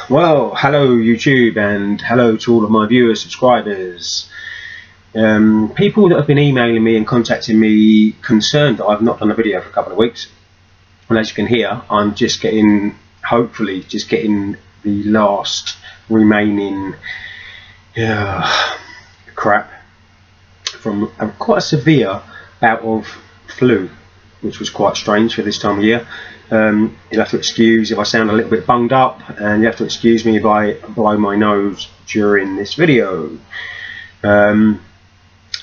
Well, hello YouTube, and hello to all of my viewers, subscribers, people that have been emailing me and contacting me concerned that I've not done a video for a couple of weeks. And as you can hear, I'm just getting, hopefully just getting the last remaining crap from quite a severe bout of flu, which was quite strange for this time of year. You'll have to excuse if I sound a little bit bunged up, and you have to excuse me if I blow my nose during this video. I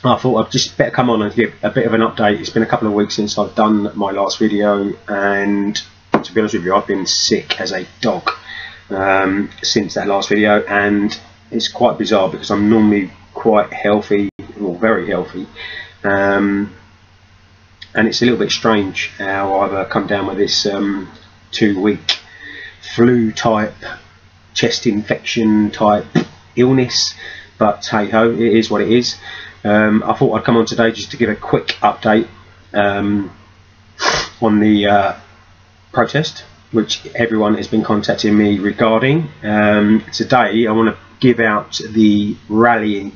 thought I'd just better come on and give a bit of an update. It's been a couple of weeks since I've done my last video, and to be honest with you, I've been sick as a dog since that last video, and it's quite bizarre because I'm normally quite healthy, or very healthy, and it's a little bit strange how I've come down with this 2-week flu type, chest infection type illness. But hey ho, it is what it is. I thought I'd come on today just to give a quick update on the protest, which everyone has been contacting me regarding. Today I want to give out the rallying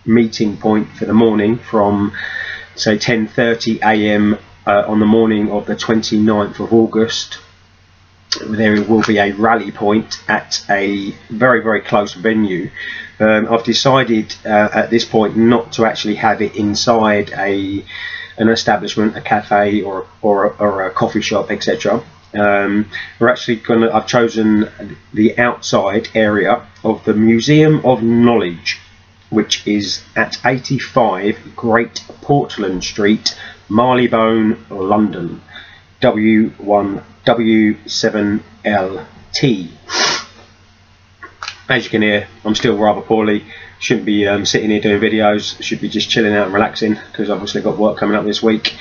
meeting point for the morning from say 10:30 AM on the morning of the 29th of August. There will be a rally point at a very close venue. I've decided at this point not to actually have it inside an establishment, a cafe or a coffee shop, etc. We're actually I've chosen the outside area of the Museum of Knowledge, which is at 85 Great Portland Street, Marylebone, London, W1W7LT. As you can hear, I'm still rather poorly. Shouldn't be sitting here doing videos. Should be just chilling out and relaxing, because I've obviously got work coming up this week.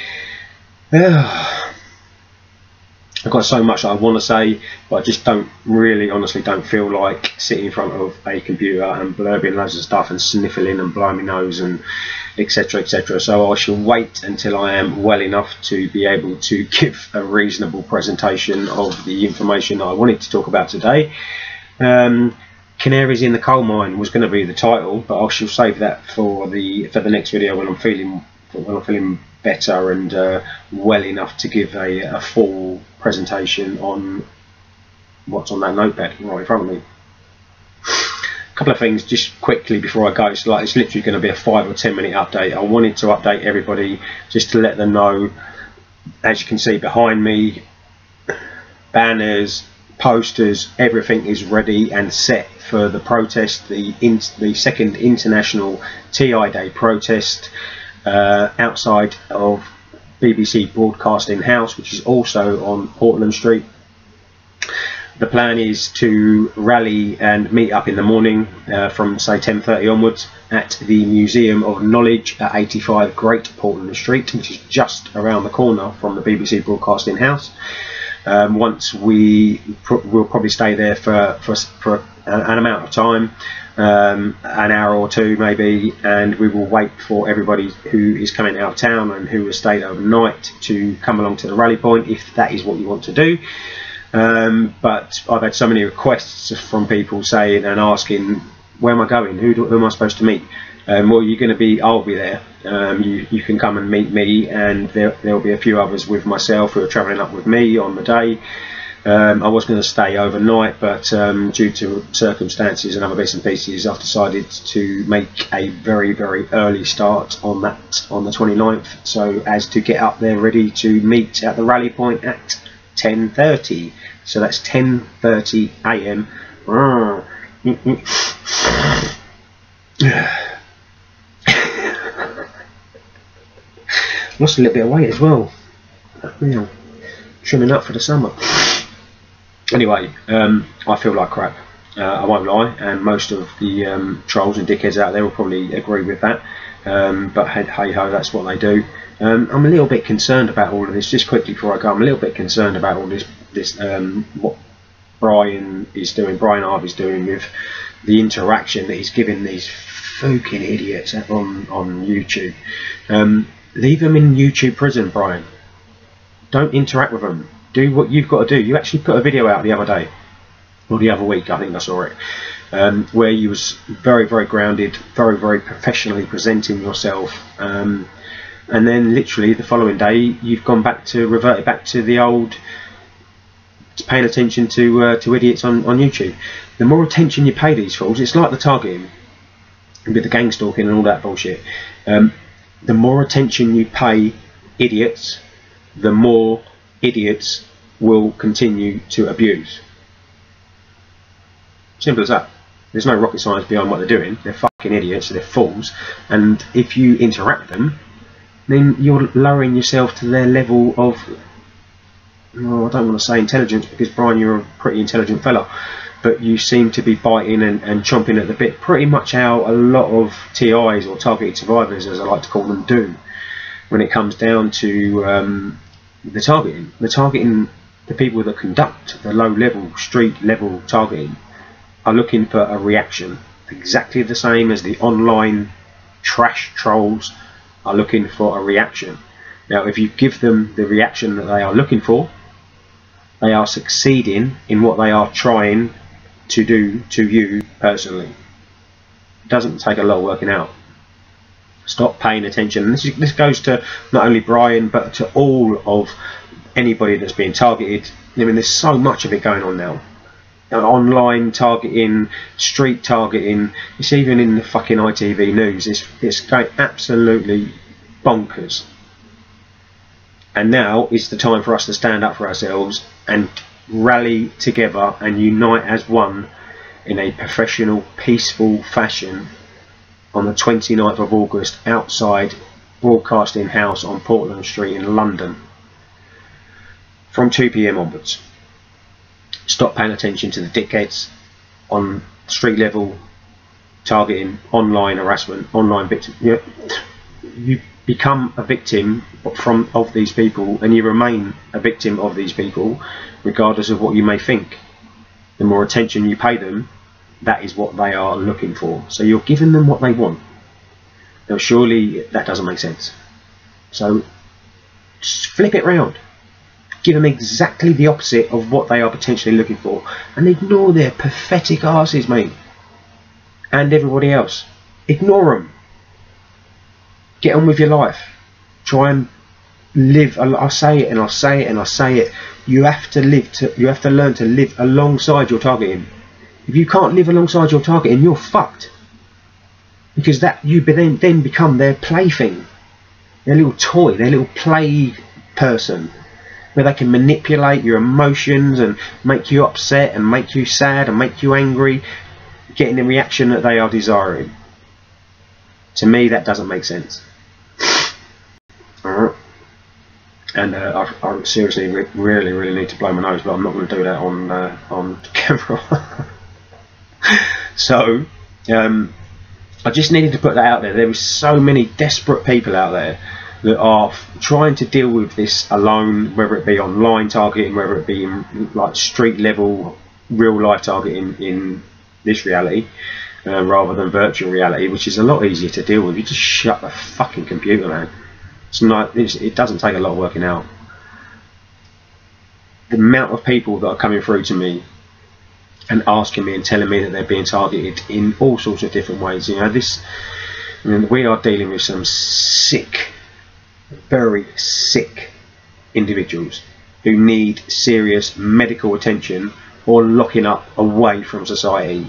I've got so much that I want to say, but I just honestly don't feel like sitting in front of a computer and blurbing loads of stuff and sniffling and blowing my nose and etc, etc. So I shall wait until I am well enough to be able to give a reasonable presentation of the information I wanted to talk about today. Canaries in the Coal Mine was going to be the title, but I shall save that for the next video when I'm feeling better and well enough to give a full presentation on what's on that notepad right in front of me. A couple of things just quickly before I go. It's literally going to be a 5 or 10 minute update. I wanted to update everybody just to let them know, as you can see behind me, banners, posters, everything is ready and set for the protest, the second International TI Day protest outside of BBC Broadcasting House, which is also on Portland Street. The plan is to rally and meet up in the morning from say 10:30 onwards at the Museum of Knowledge at 85 Great Portland Street, which is just around the corner from the BBC Broadcasting House. Once we'll probably stay there for an amount of time, an hour or two maybe, and we will wait for everybody who is coming out of town and who has stayed overnight to come along to the rally point, if that is what you want to do. But I've had so many requests from people saying and asking, where am I going, who am I supposed to meet? Well, you're going to be, I'll be there. You can come and meet me, and there'll be a few others with myself who are travelling up with me on the day. I was going to stay overnight, but due to circumstances and other bits and pieces, I've decided to make a very early start on the 29th, so as to get up there ready to meet at the rally point at 10:30. So that's 10:30 AM. Lost a little bit of weight as well. Yeah, trimming up for the summer. Anyway, I feel like crap. I won't lie, and most of the trolls and dickheads out there will probably agree with that. But hey ho, that's what they do. I'm a little bit concerned about all of this. Just quickly before I go, I'm a little bit concerned about all this what Brian Harvey's doing with the interaction that he's giving these fucking idiots on YouTube. Leave them in YouTube prison, Brian. Don't interact with them. Do what you've got to do. You actually put a video out the other day or the other week, I think I saw it, where you was very, very grounded, very, very professionally presenting yourself, and then literally the following day you've reverted back to the old, paying attention to idiots on YouTube. The more attention you pay these fools, it's like the targeting with the gang stalking and all that bullshit. The more attention you pay idiots, the more idiots will continue to abuse. Simple as that. There's no rocket science behind what they're doing. They're fucking idiots, they're fools, and if you interact with them, then you're lowering yourself to their level of, well, I don't want to say intelligence, because Brian, you're a pretty intelligent fella, but you seem to be biting and chomping at the bit, pretty much how a lot of TIs, or targeted survivors as I like to call them, do when it comes down to the targeting. The people that conduct the low level, street level targeting are looking for a reaction, exactly the same as the online trash trolls are looking for a reaction. Now, if you give them the reaction that they are looking for, they are succeeding in what they are trying to do to you personally. It doesn't take a lot of working out. Stop paying attention. And this goes to not only Brian, but to all of anybody that's being targeted. I mean, there's so much of it going on now. Online targeting, street targeting, it's even in the fucking ITV news. It's going absolutely bonkers. And now is the time for us to stand up for ourselves and rally together and unite as one in a professional, peaceful fashion on the 29th of August outside Broadcasting House on Portland Street in London from 2 PM onwards. Stop paying attention to the dickheads on street level targeting, online harassment, online victim. You become a victim of these people, and you remain a victim of these people regardless of what you may think. The more attention you pay them, that is what they are looking for. So you're giving them what they want. Now surely that doesn't make sense. So just flip it round. Give them exactly the opposite of what they are potentially looking for, and ignore their pathetic asses, mate, and everybody else. Ignore them. Get on with your life. Try and live. I say it and I say it and I say it. You have to learn to live alongside your targeting. If you can't live alongside your targeting, you're fucked. Because that you then become their plaything, their little toy, their little play person, where they can manipulate your emotions and make you upset and make you sad and make you angry, getting the reaction that they are desiring. To me, that doesn't make sense. Alright. And I seriously really need to blow my nose, but I'm not going to do that on camera. So I just needed to put that out there. There are so many desperate people out there that are trying to deal with this alone, whether it be online targeting, whether it be in like street level real life targeting in this reality, rather than virtual reality, which is a lot easier to deal with. You just shut the fucking computer, man. It doesn't take a lot of working out. The amount of people that are coming through to me and asking me and telling me that they're being targeted in all sorts of different ways. You know, we are dealing with some sick, very sick individuals who need serious medical attention or locking up away from society.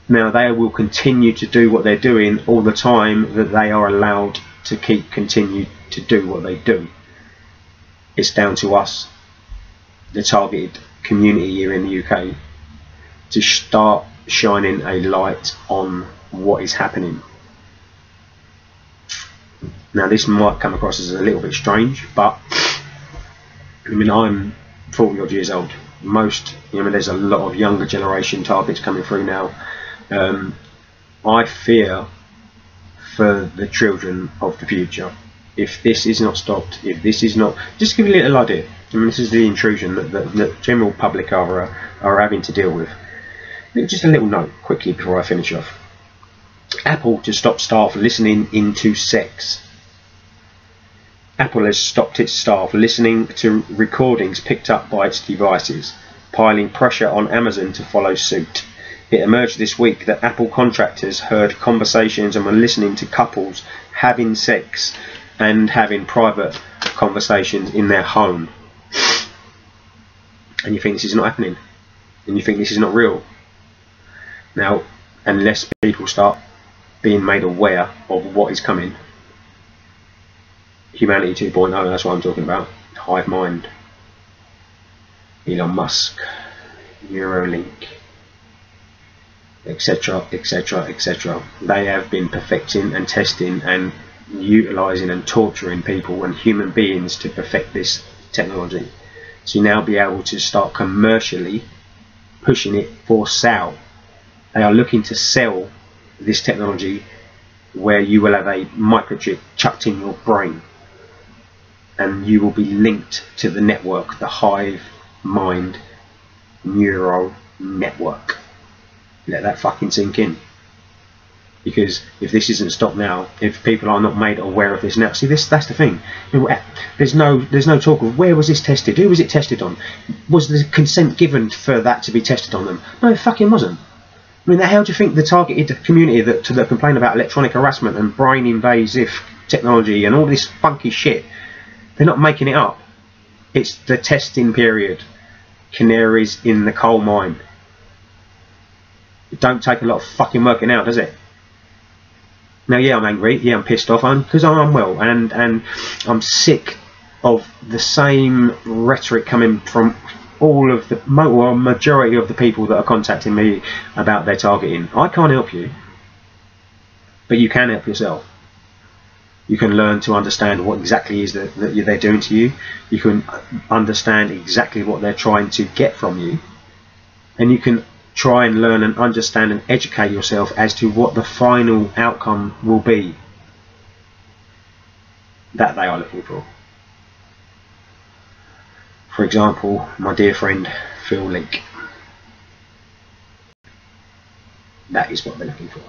Now, they will continue to do what they're doing all the time that they are allowed to continue to do what they do. It's down to us, the targeted community here in the UK, to start shining a light on what is happening. Now, this might come across as a little bit strange, but I mean, I'm 40 odd years old. There's a lot of younger generation targets coming through now. I fear for the children of the future. If this is not stopped, if this is not, just give you a little idea. I mean, this is the intrusion that the general public are having to deal with. Just a little note quickly before I finish off. Apple to stop staff listening into sex. Apple has stopped its staff listening to recordings picked up by its devices. piling pressure on Amazon to follow suit. It emerged this week that Apple contractors heard conversations and were listening to couples having sex and having private conversations in their home. And you think this is not happening, and you think this is not real. Now, unless people start being made aware of what is coming, Humanity 2.0, that's what I'm talking about. Hive mind, Elon Musk, Neuralink, etc, etc, etc. They have been perfecting and testing and utilising and torturing people and human beings to perfect this technology. So you now be able to start commercially pushing it for sale. They are looking to sell this technology where you will have a microchip chucked in your brain and you will be linked to the network, the hive mind neural network. Let that fucking sink in. Because if this isn't stopped now, if people are not made aware of this now, see, that's the thing. There's no talk of where was this tested, who was it tested on, was the consent given for that to be tested on them? No, it fucking wasn't. I mean, how do you think the targeted community that complain about electronic harassment and brain invasive technology and all this funky shit, they're not making it up. It's the testing period. Canaries in the coal mine. It don't take a lot of fucking working out, does it? Now, yeah, I'm angry. Yeah, I'm pissed off. Because I'm unwell, and I'm sick of the same rhetoric coming from all of the majority of the people that are contacting me about their targeting. I can't help you, but you can help yourself. You can learn to understand what exactly is that they're doing to you. You can understand exactly what they're trying to get from you, and you can try and learn and understand and educate yourself as to what the final outcome will be that they are looking for. For example, my dear friend Phil Link. That is what they're looking for.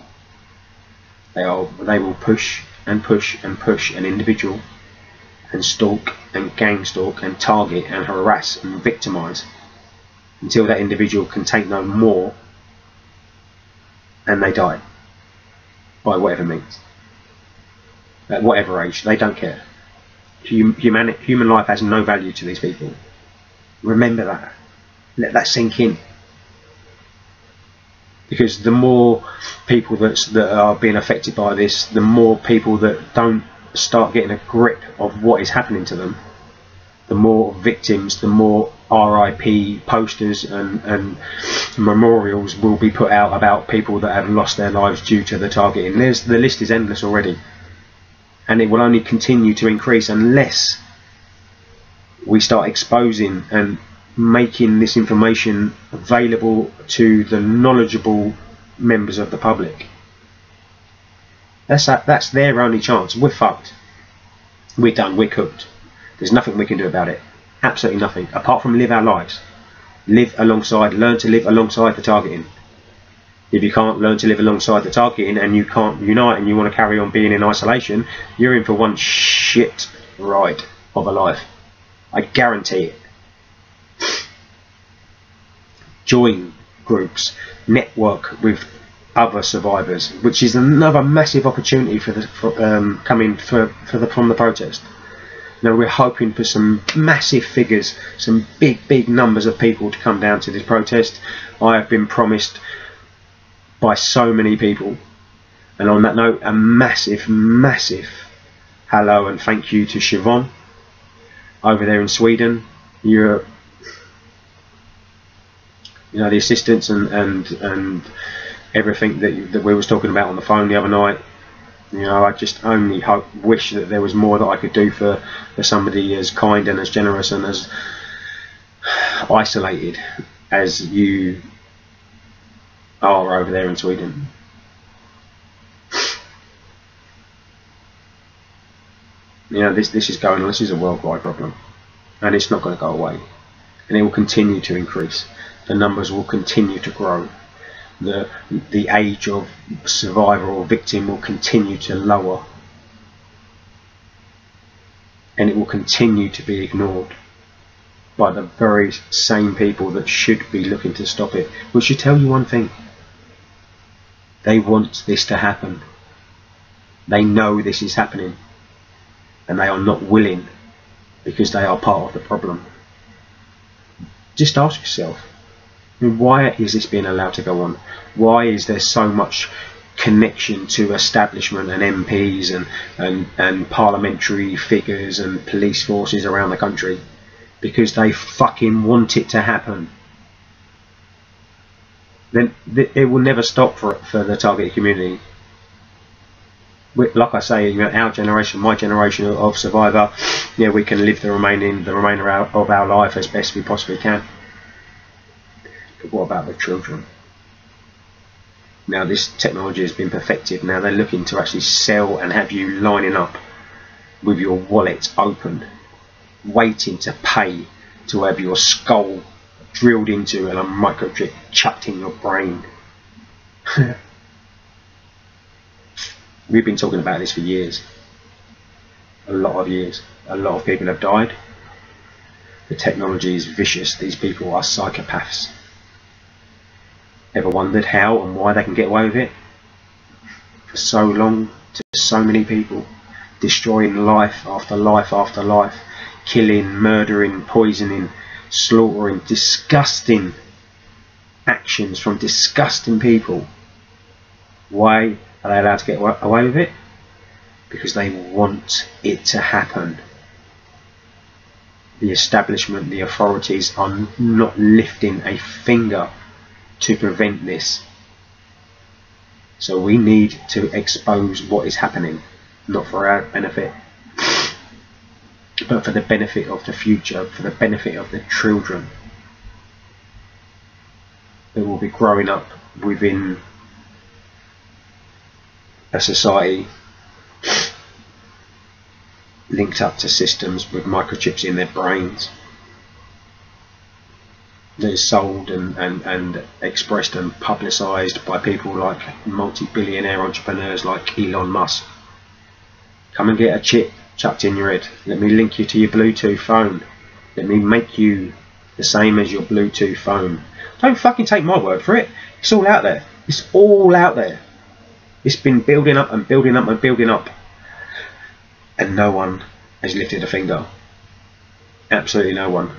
They will push and push and push an individual and stalk and gang stalk and target and harass and victimize until that individual can take no more and they die by whatever means, at whatever age. They don't care. Human life has no value to these people. Remember that. Let that sink in. Because the more people that are being affected by this, the more people that don't start getting a grip of what is happening to them, the more victims, the more RIP posters and memorials will be put out about people that have lost their lives due to the targeting. The list is endless already, and it will only continue to increase unless we start exposing and making this information available to the knowledgeable members of the public. That's their only chance. We're fucked. We're done. We're cooked. There's nothing we can do about it. Absolutely nothing. Apart from live our lives. Live alongside, learn to live alongside the targeting. If you can't learn to live alongside the targeting and you can't unite and you want to carry on being in isolation, you're in for one shit ride of a life. I guarantee it. Join groups, network with other survivors, which is another massive opportunity from the protest. Now we're hoping for some massive figures, some big numbers of people to come down to this protest. I have been promised by so many people, and on that note, a massive hello and thank you to Siobhan over there in Sweden. You're, you know, the assistance and everything that we was talking about on the phone the other night. You know, I just only wish that there was more that I could do for somebody as kind and as generous and as isolated as you are over there in Sweden. You know, this is going on. This is a worldwide problem, and it's not going to go away, and it will continue to increase. The numbers will continue to grow. The age of survivor or victim will continue to lower, and it will continue to be ignored by the very same people that should be looking to stop it. Which should tell you one thing: they want this to happen. They know this is happening, and they are not willing, because they are part of the problem. Just ask yourself, why is this being allowed to go on? Why is there so much connection to establishment and MPs and parliamentary figures and police forces around the country? Because they fucking want it to happen. Then it will never stop for the targeted community. Like I say, you know, our generation, my generation of survivor, yeah, we can live the remainder of our life as best we possibly can. But what about the children? Now this technology has been perfected. Now they're looking to actually sell and have you lining up with your wallet open, waiting to pay to have your skull drilled into and a microchip chucked in your brain. We've been talking about this for years. A lot of years. A lot of people have died. The technology is vicious. These people are psychopaths. Ever wondered how and why they can get away with it? For so long, to so many people, destroying life after life after life, killing, murdering, poisoning, slaughtering, disgusting actions from disgusting people. Why are they allowed to get away with it? Because they want it to happen. The establishment, the authorities are not lifting a finger to prevent this. So we need to expose what is happening, not for our benefit, but for the benefit of the future, for the benefit of the children that will be growing up within a society linked up to systems with microchips in their brains, that is sold and expressed and publicised by people like multi-billionaire entrepreneurs like Elon Musk. Come and get a chip chucked in your head. Let me link you to your Bluetooth phone. Let me make you the same as your Bluetooth phone. Don't fucking take my word for it. It's all out there. It's all out there. It's been building up and building up and building up, and no one has lifted a finger. Absolutely no one.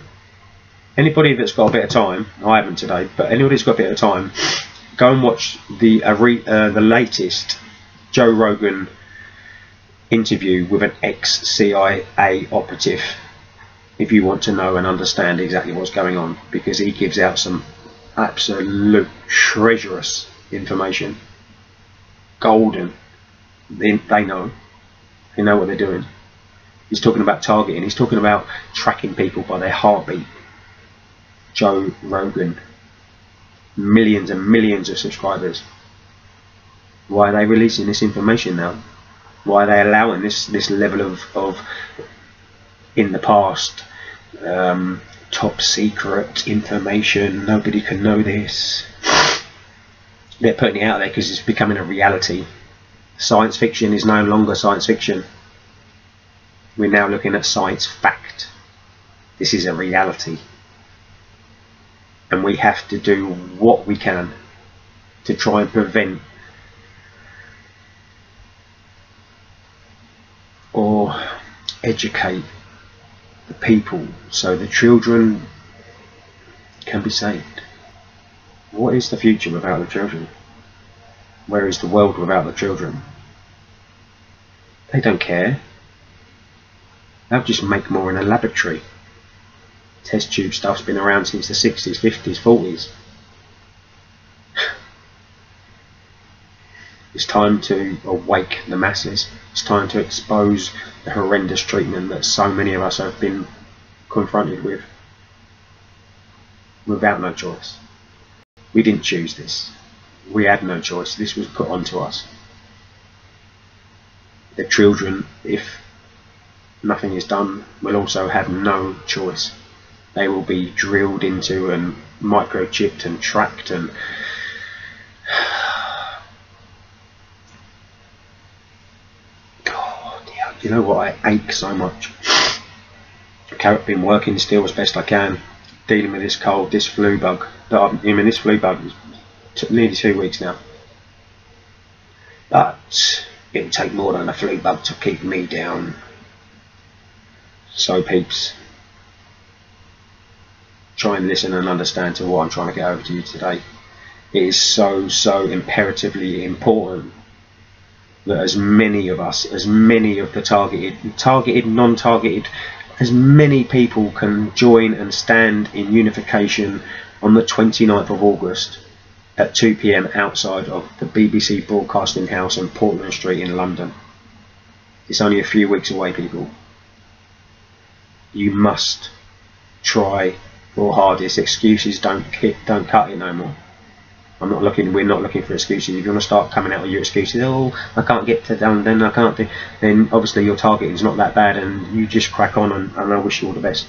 Anybody that's got a bit of time, I haven't today, but anybody that's got a bit of time, go and watch the latest Joe Rogan interview with an ex-CIA operative, if you want to know and understand exactly what's going on, because he gives out some absolute treacherous information. Golden. They know what they're doing. He's talking about targeting. He's talking about tracking people by their heartbeat. Joe Rogan, millions and millions of subscribers. Why are they releasing this information now? Why are they allowing this level of in the past top secret information? Nobody can know this. They're putting it out there because it's becoming a reality. Science fiction is no longer science fiction. We're now looking at science fact. This is a reality. And we have to do what we can to try and prevent or educate the people so the children can be saved. What is the future without the children? Where is the world without the children? They don't care. They'll just make more in a laboratory. Test tube stuff's been around since the 60s, 50s, 40s. It's time to awake the masses. It's time to expose the horrendous treatment that so many of us have been confronted with without no choice. We didn't choose this. We had no choice. This was put onto us. The children, if nothing is done, will also have no choice. They will be drilled into and microchipped and tracked, and God, you know what, I ache so much been working still as best I can, dealing with this cold, this flu bug. This flu bug took nearly 2 weeks now. But it would take more than a flu bug to keep me down. So peeps, try and listen and understand to what I'm trying to get over to you today. It is so imperatively important that as many of us, as many of the targeted, non-targeted, as many people can join and stand in unification on the 29th of August at 2 PM outside of the BBC Broadcasting House on Portland Street in London. It's only a few weeks away, people. You must try your hardest. Excuses don't cut it no more. We're not looking for excuses. If you want to start coming out with your excuses, oh, I can't get to London, I can't do, then obviously your target is not that bad, and you just crack on, and I wish you all the best.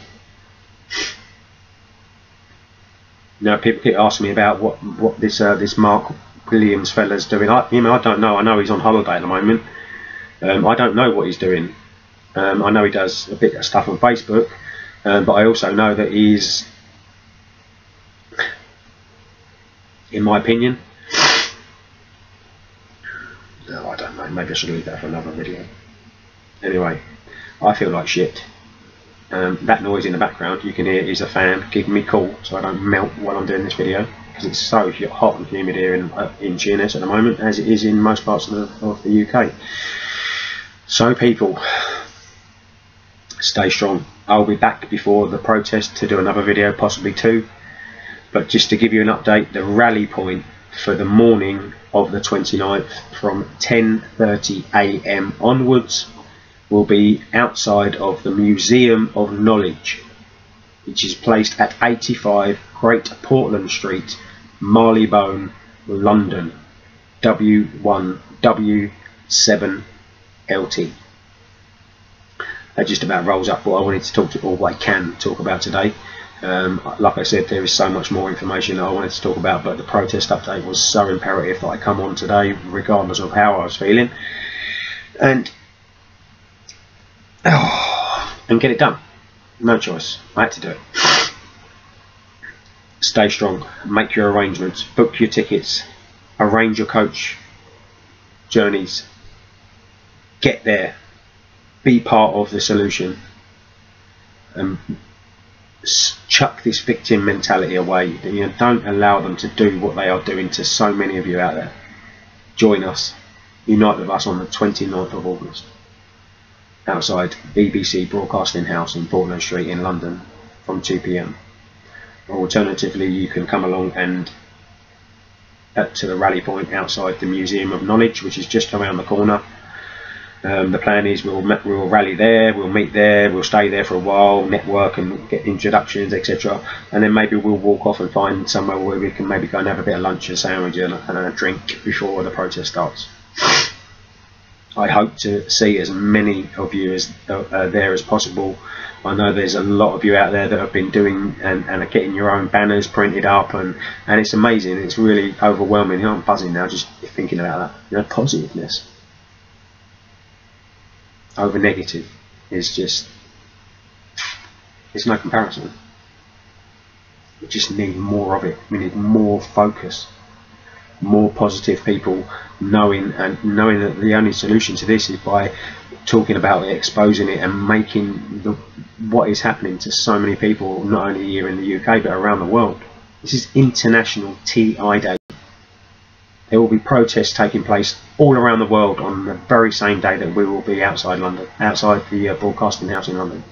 Now, people keep asking me about what this Mark Williams fella's doing. I don't know. I know he's on holiday at the moment. I don't know what he's doing. I know he does a bit of stuff on Facebook, but I also know that he's, in my opinion, no, I don't know, maybe I should leave that for another video. Anyway, I feel like shit. That noise in the background you can hear is a fan keeping me cool so I don't melt while I'm doing this video, because it's so hot and humid here in Sheerness at the moment, as it is in most parts of the UK. So people, stay strong. I'll be back before the protest to do another video, possibly two. But just to give you an update, the rally point for the morning of the 29th from 10:30 AM onwards will be outside of the Museum of Knowledge, which is placed at 85 Great Portland Street, Marylebone, London, W1W7LT. That just about rolls up what I wanted to talk to, or what I can talk about today. Like I said, there is so much more information that I wanted to talk about, but the protest update was so imperative that I come on today regardless of how I was feeling, and get it done. No choice, I had to do it. Stay strong, make your arrangements, book your tickets, arrange your coach journeys, get there, be part of the solution, and chuck this victim mentality away. You know, don't allow them to do what they are doing to so many of you out there. Join us, unite with us on the 29th of August outside BBC Broadcasting House in Portland Street in London from 2 PM. Or alternatively, you can come along and to the rally point outside the Museum of Knowledge, which is just around the corner. The plan is we'll rally there, we'll meet there, we'll stay there for a while, network and get introductions, etc. And then maybe we'll walk off and find somewhere where we can maybe go and have a bit of lunch, a sandwich and a drink before the protest starts. I hope to see as many of you as there as possible. I know there's a lot of you out there that have been doing and are getting your own banners printed up, and it's amazing. It's really overwhelming. You know, I'm buzzing now just thinking about that. You know, positiveness over negative is just, there's no comparison. We just need more of it. We need more focus, more positive people, knowing that the only solution to this is by talking about it, exposing it, and making what is happening to so many people, not only here in the UK but around the world. This is International TI Day. There will be protests taking place all around the world on the very same day that we will be outside London, outside the Broadcasting House in London.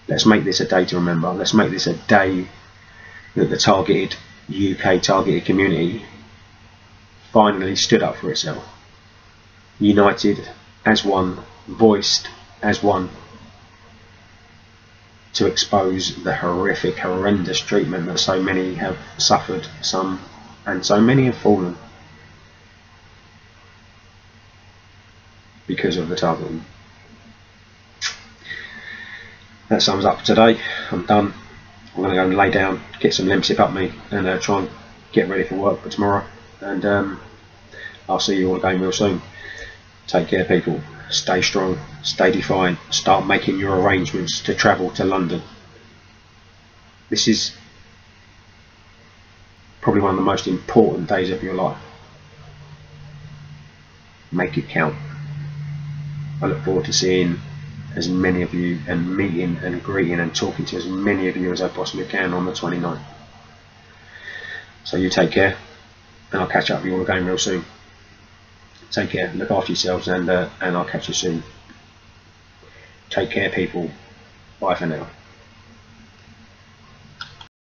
Let's make this a day to remember. Let's make this a day that the targeted UK targeted community finally stood up for itself, united as one, voiced as one, to expose the horrific, horrendous treatment that so many have suffered, and so many have fallen because of the targeting. That sums up today. I'm done. I'm going to go and lay down, get some Lemsip up me, and try and get ready for work for tomorrow. And I'll see you all again real soon. Take care, people. Stay strong, stay defiant, start making your arrangements to travel to London. This is probably one of the most important days of your life. Make it count. I look forward to seeing as many of you and meeting and greeting and talking to as many of you as I possibly can on the 29th. So you take care, and I'll catch up with you all again real soon. Take care, look after yourselves, and I'll catch you soon. Take care, people. Bye for now.